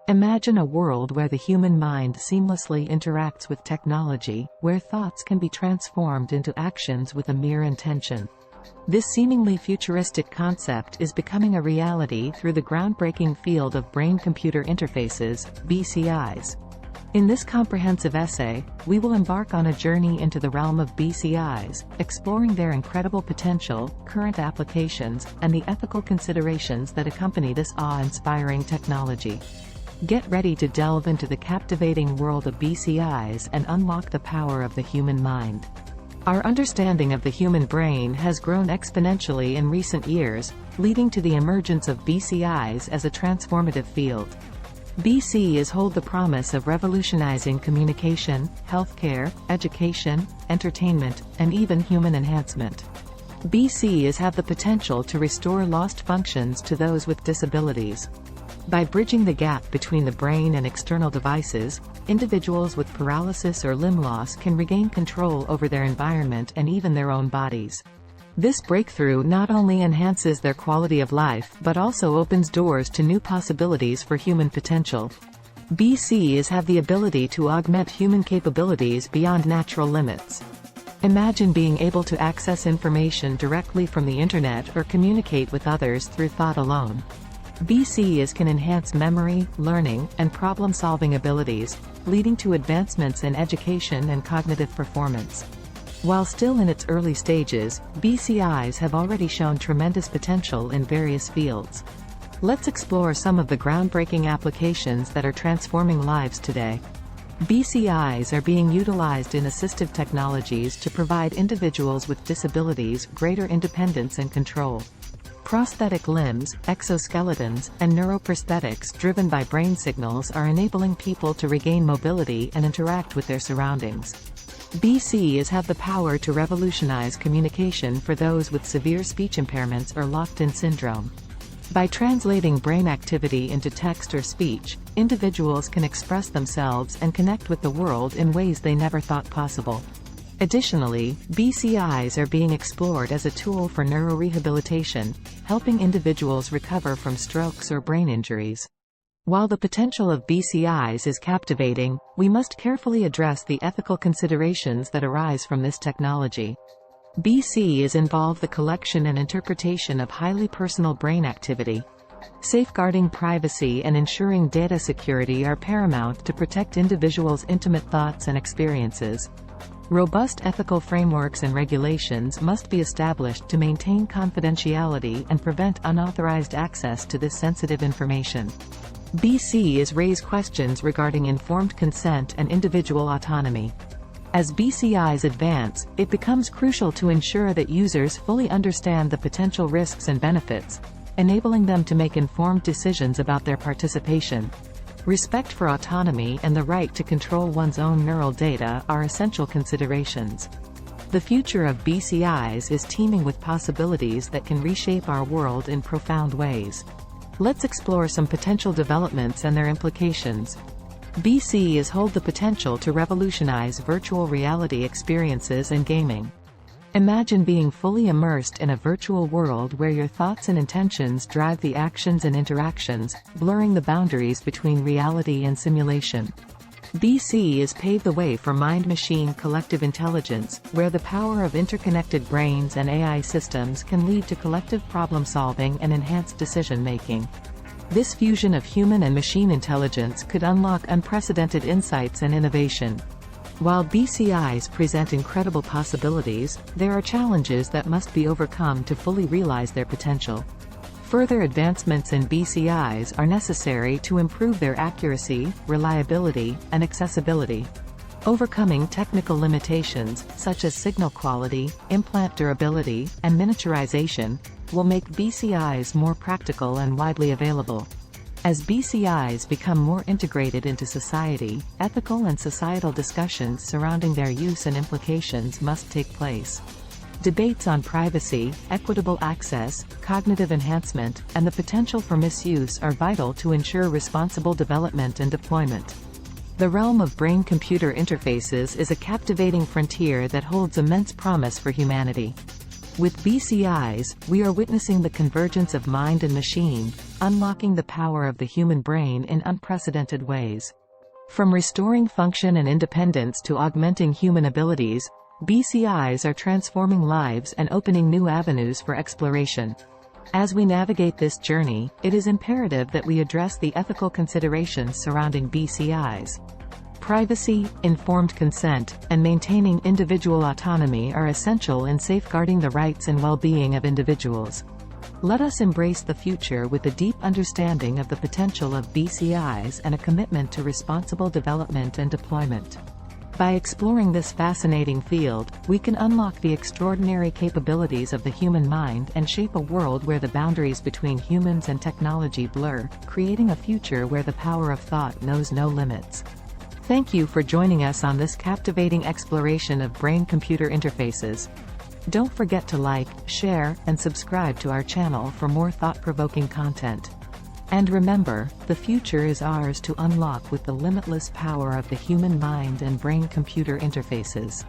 Imagine a world where the human mind seamlessly interacts with technology, where thoughts can be transformed into actions with a mere intention. This seemingly futuristic concept is becoming a reality through the groundbreaking field of brain-computer interfaces, BCIs. In this comprehensive essay, we will embark on a journey into the realm of BCIs, exploring their incredible potential, current applications, and the ethical considerations that accompany this awe-inspiring technology. Get ready to delve into the captivating world of BCIs and unlock the power of the human mind. Our understanding of the human brain has grown exponentially in recent years, leading to the emergence of BCIs as a transformative field. BCIs hold the promise of revolutionizing communication, healthcare, education, entertainment, and even human enhancement. BCIs have the potential to restore lost functions to those with disabilities. By bridging the gap between the brain and external devices, individuals with paralysis or limb loss can regain control over their environment and even their own bodies. This breakthrough not only enhances their quality of life but also opens doors to new possibilities for human potential. BCIs have the ability to augment human capabilities beyond natural limits. Imagine being able to access information directly from the internet or communicate with others through thought alone. BCIs can enhance memory, learning, and problem-solving abilities, leading to advancements in education and cognitive performance. While still in its early stages, BCIs have already shown tremendous potential in various fields. Let's explore some of the groundbreaking applications that are transforming lives today. BCIs are being utilized in assistive technologies to provide individuals with disabilities greater independence and control. Prosthetic limbs, exoskeletons, and neuroprosthetics driven by brain signals are enabling people to regain mobility and interact with their surroundings. BCIs have the power to revolutionize communication for those with severe speech impairments or locked-in syndrome. By translating brain activity into text or speech, individuals can express themselves and connect with the world in ways they never thought possible. Additionally, BCIs are being explored as a tool for neurorehabilitation, helping individuals recover from strokes or brain injuries. While the potential of BCIs is captivating, we must carefully address the ethical considerations that arise from this technology. BCIs involve the collection and interpretation of highly personal brain activity. Safeguarding privacy and ensuring data security are paramount to protect individuals' intimate thoughts and experiences. Robust ethical frameworks and regulations must be established to maintain confidentiality and prevent unauthorized access to this sensitive information. BCIs raise questions regarding informed consent and individual autonomy. As BCIs advance, it becomes crucial to ensure that users fully understand the potential risks and benefits, enabling them to make informed decisions about their participation. Respect for autonomy and the right to control one's own neural data are essential considerations. The future of BCIs is teeming with possibilities that can reshape our world in profound ways. Let's explore some potential developments and their implications. BCIs hold the potential to revolutionize virtual reality experiences and gaming. Imagine being fully immersed in a virtual world where your thoughts and intentions drive the actions and interactions, blurring the boundaries between reality and simulation. BCIs pave the way for mind-machine collective intelligence, where the power of interconnected brains and AI systems can lead to collective problem-solving and enhanced decision-making. This fusion of human and machine intelligence could unlock unprecedented insights and innovation. While BCIs present incredible possibilities, there are challenges that must be overcome to fully realize their potential. Further advancements in BCIs are necessary to improve their accuracy, reliability, and accessibility. Overcoming technical limitations, such as signal quality, implant durability, and miniaturization, will make BCIs more practical and widely available. As BCIs become more integrated into society, ethical and societal discussions surrounding their use and implications must take place. Debates on privacy, equitable access, cognitive enhancement, and the potential for misuse are vital to ensure responsible development and deployment. The realm of brain-computer interfaces is a captivating frontier that holds immense promise for humanity. With BCIs, we are witnessing the convergence of mind and machine, unlocking the power of the human brain in unprecedented ways. From restoring function and independence to augmenting human abilities, BCIs are transforming lives and opening new avenues for exploration. As we navigate this journey, it is imperative that we address the ethical considerations surrounding BCIs. Privacy, informed consent, and maintaining individual autonomy are essential in safeguarding the rights and well-being of individuals. Let us embrace the future with a deep understanding of the potential of BCIs and a commitment to responsible development and deployment. By exploring this fascinating field, we can unlock the extraordinary capabilities of the human mind and shape a world where the boundaries between humans and technology blur, creating a future where the power of thought knows no limits. Thank you for joining us on this captivating exploration of brain-computer interfaces. Don't forget to like, share, and subscribe to our channel for more thought-provoking content. And remember, the future is ours to unlock with the limitless power of the human mind and brain-computer interfaces.